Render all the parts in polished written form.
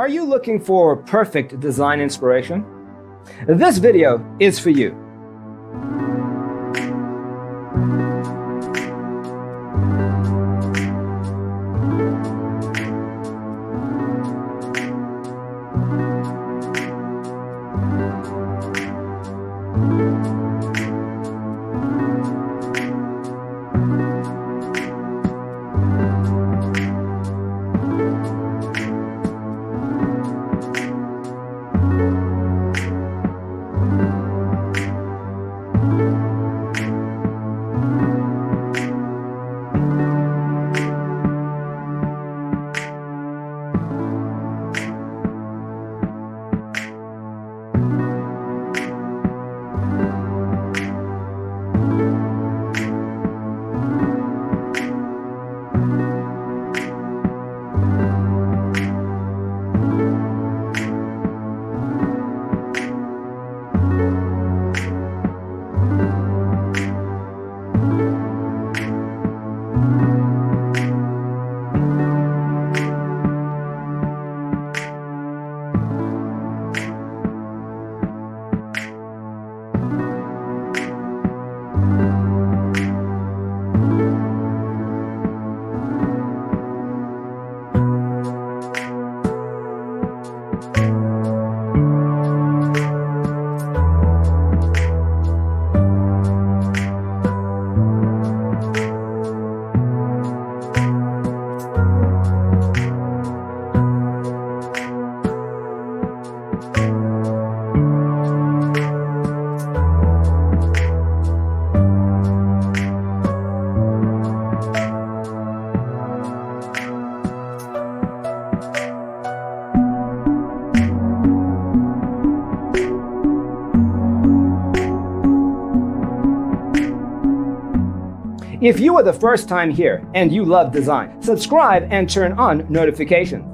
Are you looking for perfect design inspiration? This video is for you. If you are the first time here and you love design, subscribe and turn on notifications.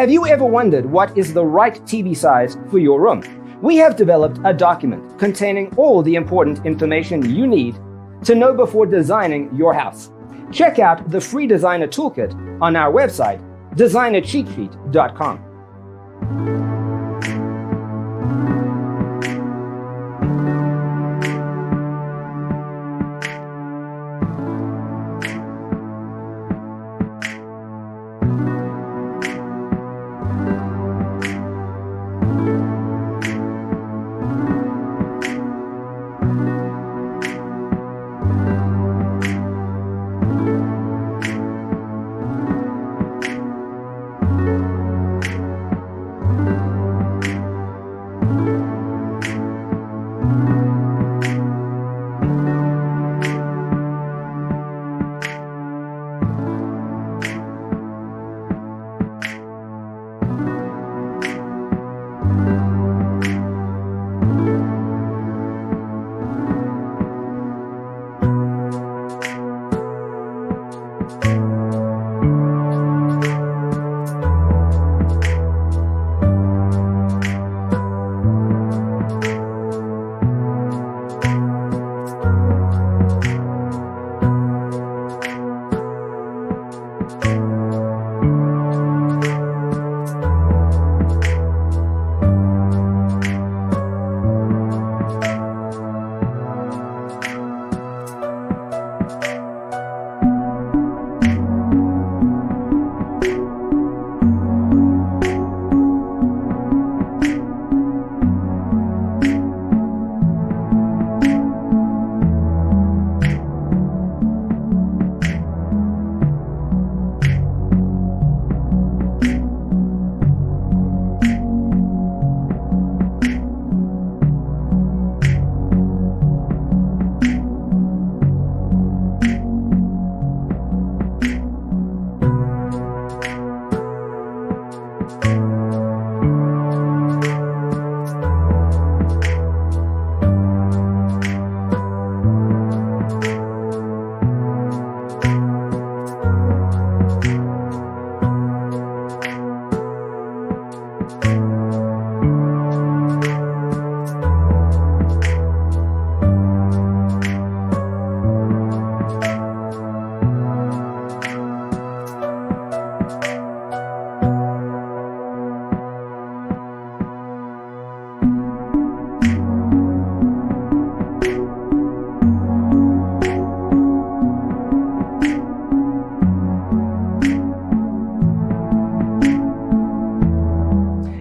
Have you ever wondered what is the right TV size for your room? We have developed a document containing all the important information you need to know before designing your house. Check out the free designer toolkit on our website, designercheatsheet.com.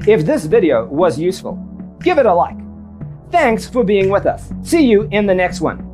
If this video was useful, give it a like. Thanks for being with us. See you in the next one.